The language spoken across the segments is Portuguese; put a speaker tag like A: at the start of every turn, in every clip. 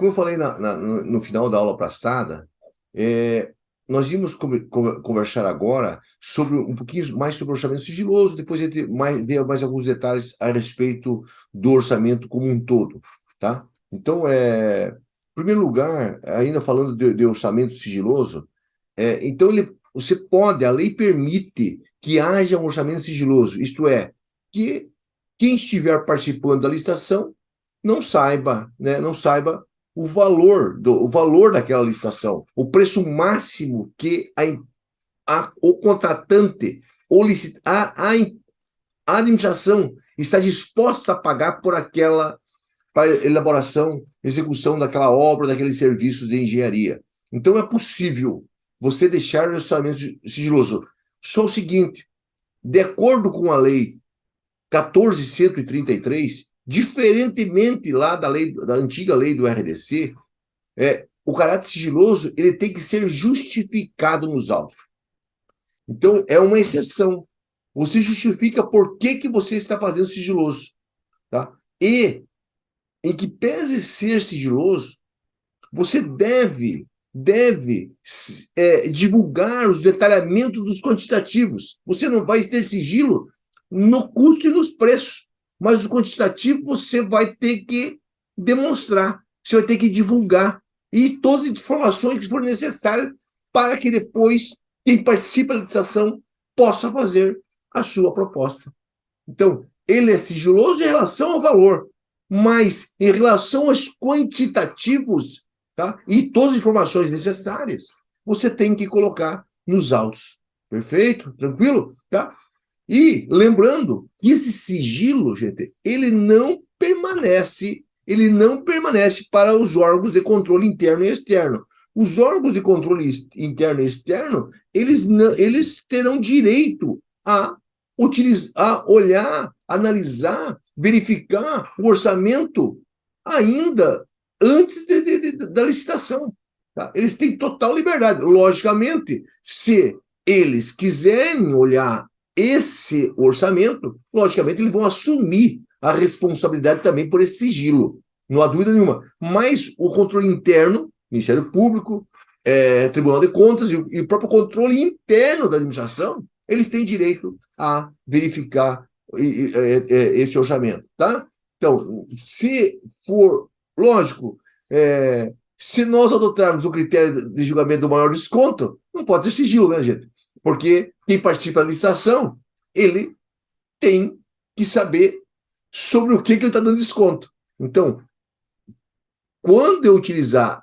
A: como eu falei no final da aula passada, é, nós íamos conversar agora sobre um pouquinho mais sobre o orçamento sigiloso, depois a gente ver mais alguns detalhes a respeito do orçamento como um todo, tá? Então, em primeiro lugar, ainda falando de orçamento sigiloso, então a lei permite que haja um orçamento sigiloso, isto é, que quem estiver participando da licitação não saiba, né, não saiba o valor daquela licitação, o preço máximo que o contratante ou a administração está disposta a pagar por aquela para elaboração, execução daquela obra, daquele serviço de engenharia. Então é possível você deixar o orçamento sigiloso. Só o seguinte, de acordo com a lei 14.133, diferentemente lá da antiga lei do RDC, o caráter sigiloso ele tem que ser justificado nos autos. Então, é uma exceção. Você justifica por que você está fazendo sigiloso. Tá? E, em que pese ser sigiloso, você deve divulgar os detalhamentos dos quantitativos. Você não vai ter sigilo no custo e nos preços, mas o quantitativo você vai ter que demonstrar, você vai ter que divulgar, e todas as informações que forem necessárias para que depois quem participa da licitação possa fazer a sua proposta. Então, ele é sigiloso em relação ao valor, mas em relação aos quantitativos, tá? E todas as informações necessárias, você tem que colocar nos autos. Perfeito? Tranquilo? Tá? E lembrando que esse sigilo, gente, ele não permanece para os órgãos de controle interno e externo. Os órgãos de controle interno e externo, eles terão direito a utilizar, a olhar, analisar, verificar o orçamento ainda antes da licitação. Tá? Eles têm total liberdade. Logicamente, se eles quiserem olhar esse orçamento, logicamente, eles vão assumir a responsabilidade também por esse sigilo. Não há dúvida nenhuma. Mas o controle interno, Ministério Público, Tribunal de Contas e o próprio controle interno da administração, eles têm direito a verificar esse orçamento, tá? Então, se for, lógico, se nós adotarmos o critério de julgamento do maior desconto, não pode ter sigilo, né, gente? Porque quem participa da licitação, ele tem que saber sobre o que ele está dando desconto. Então, quando eu utilizar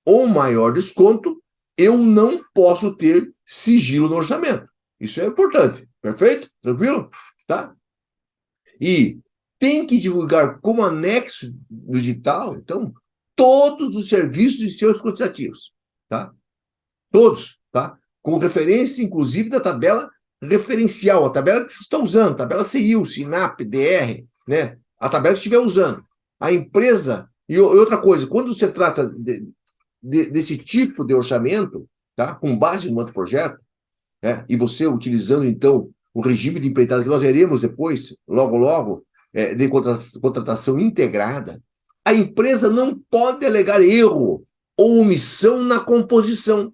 A: o maior desconto, eu não posso ter sigilo no orçamento. Isso é importante. Perfeito? Tranquilo? Tá? E tem que divulgar como anexo do edital, então, todos os serviços e seus quantitativos. Tá? Todos, tá? Com referência, inclusive, da tabela referencial, a tabela que você está usando, tabela CIU, SINAP, DR, né? A tabela que estiver usando. A empresa, e outra coisa, quando você trata desse tipo de orçamento, tá? Com base no outro projeto, né? E você utilizando, então, o regime de empreitada que nós veremos depois, logo, logo, de contratação integrada, a empresa não pode alegar erro ou omissão na composição.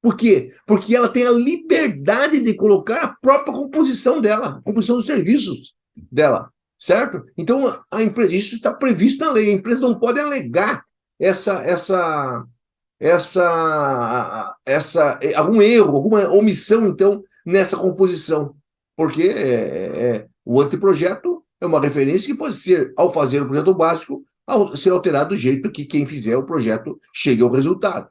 A: Por quê? Porque ela tem a liberdade de colocar a própria composição dela, a composição dos serviços dela, certo? Então, a empresa, isso está previsto na lei, a empresa não pode alegar algum erro, alguma omissão, então, nessa composição, porque o anteprojeto é uma referência que pode ser, ao fazer o projeto básico, ser alterado do jeito que quem fizer o projeto chegue ao resultado,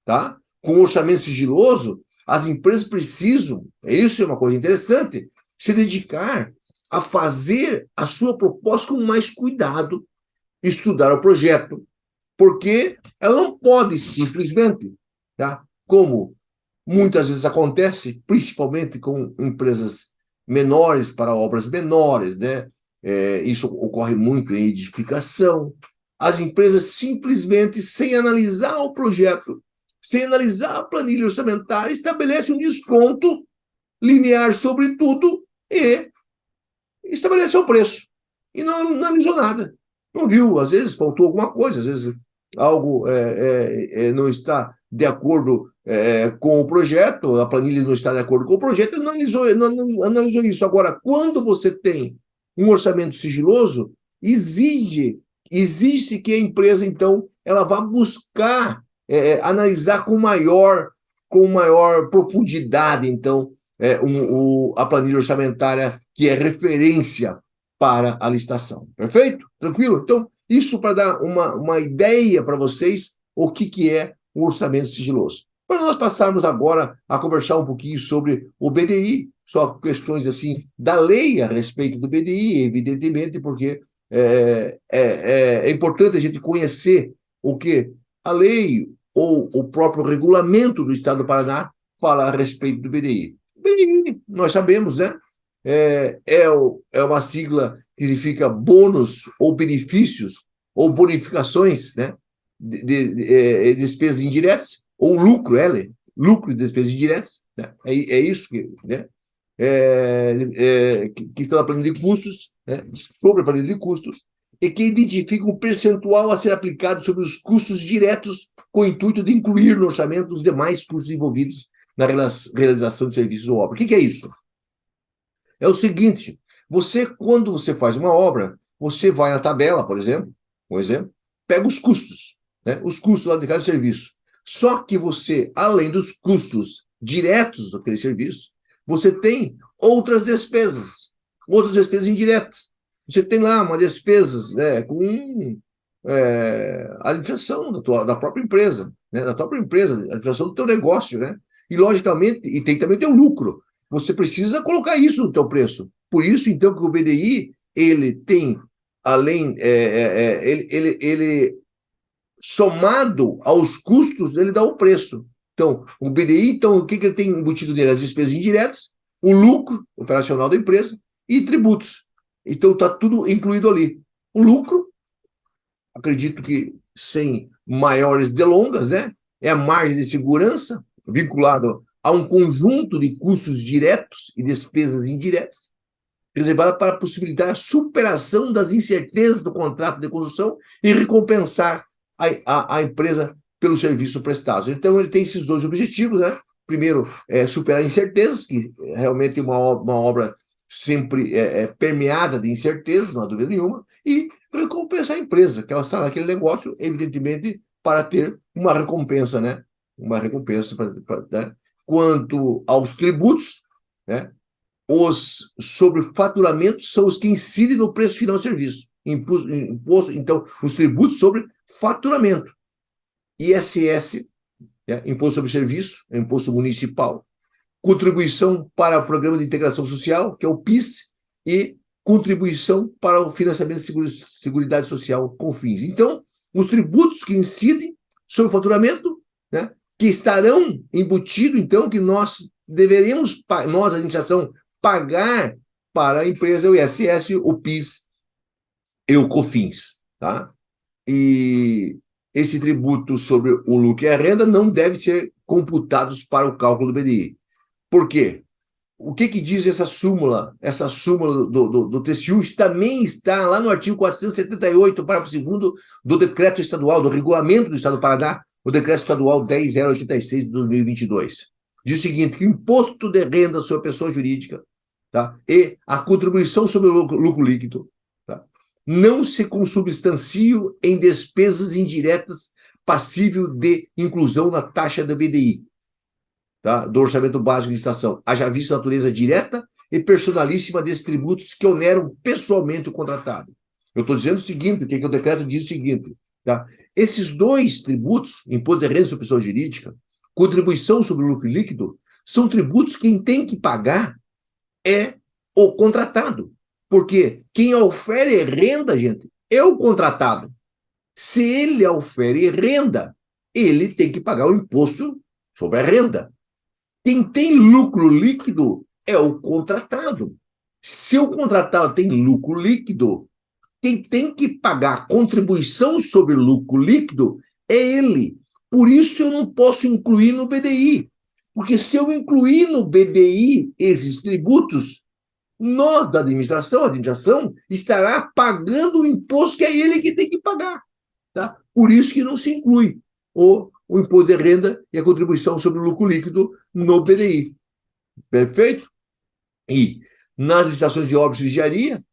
A: tá? Com orçamento sigiloso, as empresas precisam, isso é uma coisa interessante, se dedicar a fazer a sua proposta com mais cuidado, estudar o projeto, porque ela não pode simplesmente, tá? Como muitas vezes acontece, principalmente com empresas menores para obras menores, né? Isso ocorre muito em edificação. As empresas simplesmente, sem analisar o projeto, sem analisar a planilha orçamentária, estabelecem um desconto linear sobre tudo e estabeleceu o preço. E não analisou nada. Não viu, às vezes faltou alguma coisa, às vezes algo não está de acordo com o projeto, a planilha não está de acordo com o projeto, ele não analisou isso. Agora, quando você tem um orçamento sigiloso, exige que a empresa, então, ela vá buscar analisar com maior profundidade, então, a planilha orçamentária que é referência para a licitação. Perfeito? Tranquilo? Então, isso para dar uma ideia para vocês o que é um orçamento sigiloso. Para nós passarmos agora a conversar um pouquinho sobre o BDI, só questões assim da lei a respeito do BDI, evidentemente, porque é importante a gente conhecer o que a lei ou o próprio regulamento do Estado do Paraná fala a respeito do BDI. BDI, nós sabemos, né? É uma sigla que significa bônus ou benefícios ou bonificações, né? De despesas indiretas, ou lucro, lucro de despesas indiretas, né? É isso que, né? Que está na planilha de custos, né? Sobre a planilha de custos, e que identifica um percentual a ser aplicado sobre os custos diretos com o intuito de incluir no orçamento os demais custos envolvidos na realização de serviços ou obra. O que é isso? É o seguinte, quando você faz uma obra, você vai na tabela, por exemplo, pega os custos, né? Os custos lá de cada serviço. Só que você, além dos custos diretos daquele serviço, você tem outras despesas indiretas. Você tem lá uma despesas, né, com a administração da própria empresa, né, a administração do teu negócio, né? E, logicamente, e tem também o teu lucro. Você precisa colocar isso no teu preço. Por isso, então, que o BDI, ele tem, além, ele somado aos custos, ele dá o preço. Então, o BDI, então, o que ele tem embutido nele? As despesas indiretas, o lucro operacional da empresa e tributos. Então, está tudo incluído ali. O lucro, acredito que sem maiores delongas, né? É a margem de segurança vinculado a um conjunto de custos diretos e despesas indiretas, reservada para possibilitar a superação das incertezas do contrato de construção e recompensar a empresa pelo serviço prestado. Então, ele tem esses dois objetivos, né? Primeiro, superar incertezas, que realmente é uma obra sempre permeada de incertezas, não há dúvida nenhuma, e recompensar a empresa, que ela está naquele negócio, evidentemente, para ter uma recompensa, né? Uma recompensa. Né? Quanto aos tributos, né? Os sobrefaturamentos são os que incidem no preço final do serviço. Imposto, então, os tributos sobre faturamento. ISS, Imposto sobre Serviço, Imposto Municipal. Contribuição para o Programa de Integração Social, que é o PIS, e contribuição para o financiamento de Seguridade Social, CONFINS. Então, os tributos que incidem sobre o faturamento, né, que estarão embutidos, então, que nós deveremos, nós, a administração, pagar para a empresa o ISS, o PIS e o COFINS. Tá? E esse tributo sobre o lucro e a renda não deve ser computados para o cálculo do BDI. Por quê? O que diz essa súmula? Essa súmula do TCU também está lá no artigo 478, parágrafo 2º do decreto estadual, do regulamento do Estado do Paraná, o decreto estadual 10.086 de 2022. Diz o seguinte, que o imposto de renda sobre a pessoa jurídica, tá? E a contribuição sobre o lucro líquido, tá? Não se consubstanciam em despesas indiretas passível de inclusão na taxa da BDI, tá? Do orçamento básico de licitação, haja vista a natureza direta e personalíssima desses tributos que oneram pessoalmente o contratado. Eu estou dizendo o seguinte, que o decreto diz o seguinte, tá? Esses dois tributos, imposto de renda sobre pessoa jurídica, contribuição sobre o lucro líquido, são tributos que quem tem que pagar é o contratado. Porque quem ofere renda, gente, é o contratado. Se ele ofere renda, ele tem que pagar o imposto sobre a renda. Quem tem lucro líquido é o contratado. Se o contratado tem lucro líquido, quem tem que pagar contribuição sobre lucro líquido é ele. Por isso eu não posso incluir no BDI. Porque se eu incluir no BDI esses tributos, nós da administração, a administração estará pagando o imposto que é ele que tem que pagar. Tá? Por isso que não se inclui o imposto de renda e a contribuição sobre o lucro líquido no PDI. Perfeito? E nas licitações de obras de engenharia,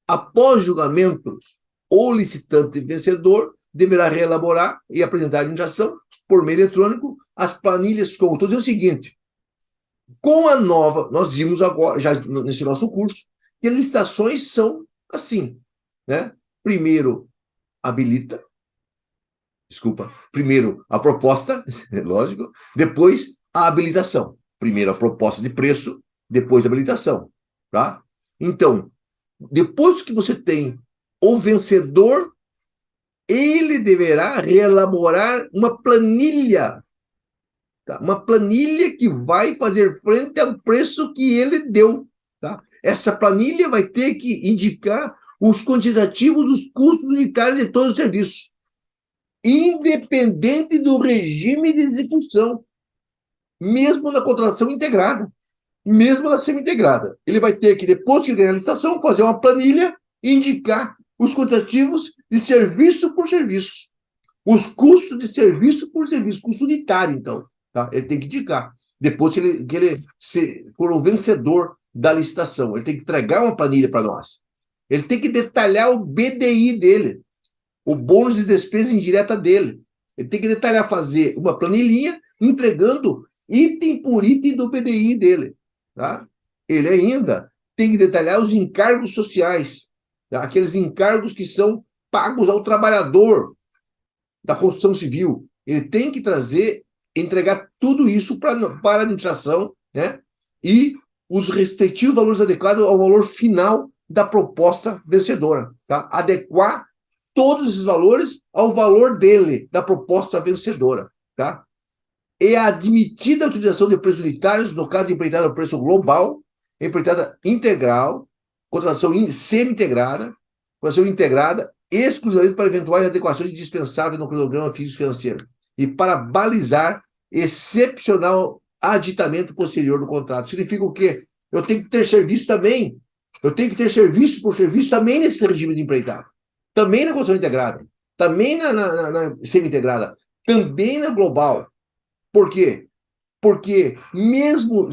A: após julgamento, o licitante vencedor deverá reelaborar e apresentar à administração, por meio eletrônico, as planilhas. Como estou dizendo o seguinte: com a nova, nós vimos agora, já nesse nosso curso, que licitações são assim, né? Primeiro habilita, primeiro a proposta, lógico, depois a habilitação. Primeiro a proposta de preço, depois a habilitação, tá? Então, depois que você tem o vencedor, ele deverá reelaborar uma planilha, tá? Uma planilha que vai fazer frente ao preço que ele deu, tá? Essa planilha vai ter que indicar os quantitativos dos custos unitários de todos os serviços, independente do regime de execução, mesmo na contratação integrada, mesmo na semi-integrada. Ele vai ter que, depois que ganhar a licitação, fazer uma planilha e indicar os quantitativos de serviço por serviço, os custos de serviço por serviço, custo unitário, então. Tá? Ele tem que indicar. Depois que ele for o vencedor da licitação, ele tem que entregar uma planilha para nós. Ele tem que detalhar o BDI dele, o bônus de despesa indireta dele. Ele tem que detalhar, fazer uma planilhinha entregando item por item do BDI dele. Tá? Ele ainda tem que detalhar os encargos sociais, tá? Aqueles encargos que são pagos ao trabalhador da construção civil. Ele tem que entregar tudo isso para a administração, né? E os respectivos valores adequados ao valor final da proposta vencedora. Tá? Adequar todos esses valores ao valor dele, da proposta vencedora. Tá? É admitida a utilização de preços unitários, no caso de empreitada ao preço global, empreitada integral, contratação semi-integrada, contratação integrada, exclusivamente para eventuais adequações dispensáveis no cronograma físico-financeiro e para balizar excepcional aditamento posterior do contrato. Significa o quê? Eu tenho que ter serviço também. Eu tenho que ter serviço por serviço também nesse regime de empreitada. Também na contratação integrada. Também na semi-integrada. Também na global. Por quê? Porque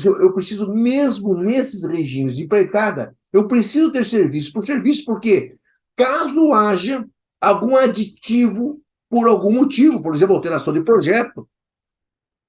A: eu preciso, mesmo nesses regimes de empreitada, eu preciso ter serviço por serviço, porque caso haja algum aditivo por algum motivo, por exemplo, alteração de projeto,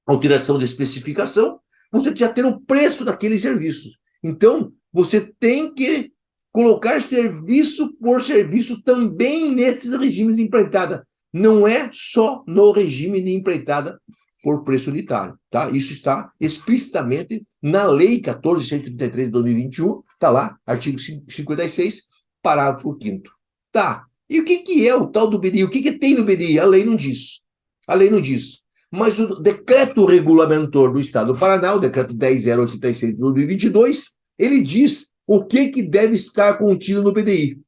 A: alteração de especificação, você já tem o preço daqueles serviços. Então, você tem que colocar serviço por serviço também nesses regimes de empreitada. Não é só no regime de empreitada por preço unitário, tá? Isso está explicitamente na Lei 14.133 de 2021, está lá, artigo 56, parágrafo 5º. Tá, e o que é o tal do BDI? O que tem no BDI? A lei não diz. A lei não diz. Mas o decreto regulamentor do Estado do Paraná, o decreto 10.086 de 2022, ele diz o que deve estar contido no BDI,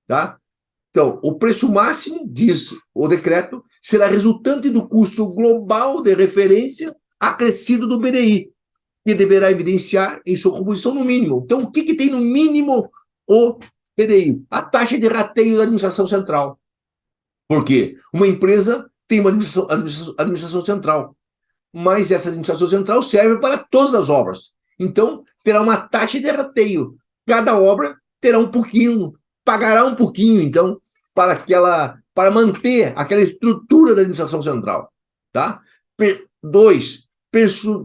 A: tá? Então, o preço máximo, diz o decreto, será resultante do custo global de referência acrescido do BDI, que deverá evidenciar em sua composição no mínimo. Então, o que tem no mínimo o BDI? A taxa de rateio da administração central. Por quê? Uma empresa tem uma administração central, mas essa administração central serve para todas as obras. Então, terá uma taxa de rateio. Cada obra terá um pouquinho, pagará um pouquinho, então, para manter aquela estrutura da administração central. Tá? 2.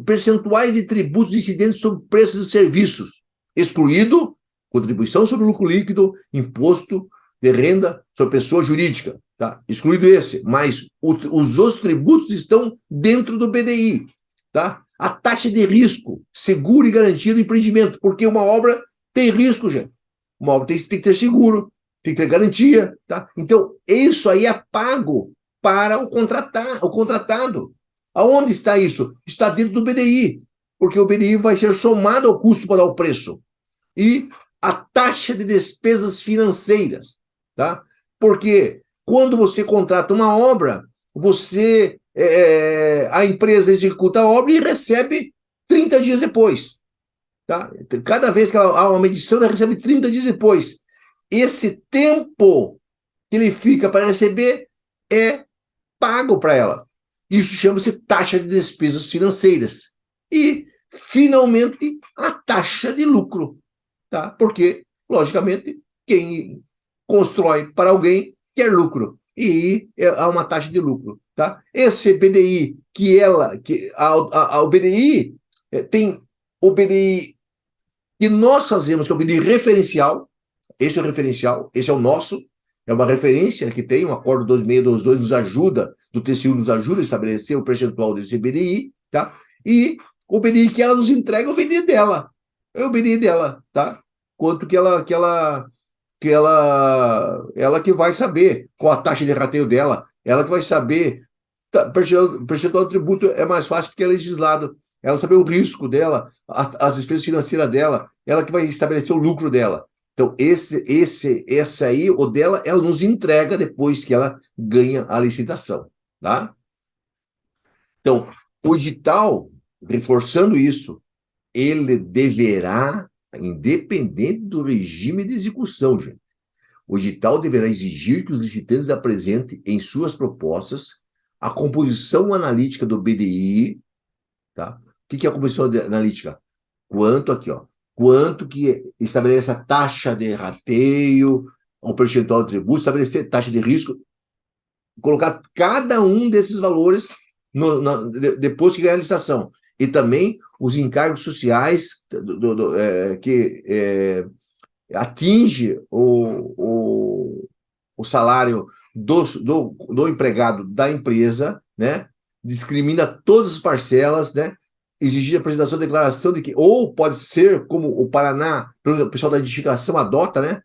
A: Percentuais de tributos incidentes sobre preços de serviços, excluído contribuição sobre lucro líquido, imposto de renda sobre pessoa jurídica. Tá? Excluído esse, mas os outros tributos estão dentro do BDI. Tá? A taxa de risco, seguro e garantia do empreendimento, porque uma obra tem risco, gente. Uma obra tem que ter seguro, tem que ter garantia. Tá? Então, isso aí é pago para o contratado. Aonde está isso? Está dentro do BDI, porque o BDI vai ser somado ao custo para dar o preço. E a taxa de despesas financeiras. Tá? Porque quando você contrata uma obra, a empresa executa a obra e recebe 30 dias depois. Tá? Cada vez que há uma medição, ela recebe 30 dias depois. Esse tempo que ele fica para receber é pago para ela. Isso chama-se taxa de despesas financeiras. E, finalmente, a taxa de lucro, tá? Porque, logicamente, quem constrói para alguém quer lucro. E há uma taxa de lucro, tá? Esse BDI, o BDI tem o BDI que nós fazemos, que é o BDI referencial. Esse é o referencial, esse é o nosso, é uma referência que tem, um acordo 2622 nos ajuda, do TCU nos ajuda a estabelecer o percentual desse BDI, tá? E o BDI que ela nos entrega é o BDI dela. É o BDI dela, tá? Quanto ela que vai saber qual a taxa de rateio dela, ela que vai saber. Percentual do tributo é mais fácil porque é legislado. Ela saber o risco dela, as despesas financeiras dela, ela que vai estabelecer o lucro dela. Então, esse aí, o dela, ela nos entrega depois que ela ganha a licitação, tá? Então, o edital, reforçando isso, ele deverá, independente do regime de execução, gente, o edital deverá exigir que os licitantes apresentem em suas propostas a composição analítica do BDI, tá? O que é a composição analítica? Quanto que estabelece a taxa de rateio, o percentual do tributo, estabelecer taxa de risco, colocar cada um desses valores depois que ganhar a licitação. E também os encargos sociais que atinge o salário do empregado da empresa, né? Discrimina todas as parcelas, né? Exigir a apresentação de declaração de que, ou pode ser, como o Paraná, o pessoal da identificação adota, né?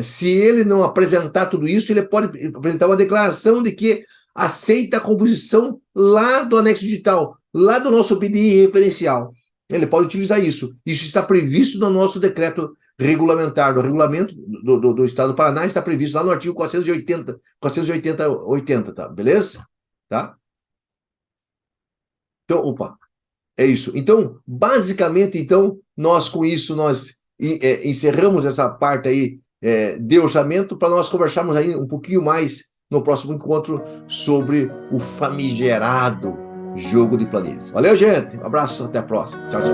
A: Se ele não apresentar tudo isso, ele pode apresentar uma declaração de que aceita a composição lá do anexo digital, lá do nosso BDI referencial. Ele pode utilizar isso. Isso está previsto no nosso decreto regulamentar, do regulamento do Estado do Paraná, está previsto lá no artigo 480, tá? Beleza? Tá? Então, é isso. Então, basicamente, então, nós com isso, nós encerramos essa parte aí de orçamento para nós conversarmos aí um pouquinho mais no próximo encontro sobre o famigerado jogo de planilhas. Valeu, gente. Um abraço, até a próxima. Tchau, tchau.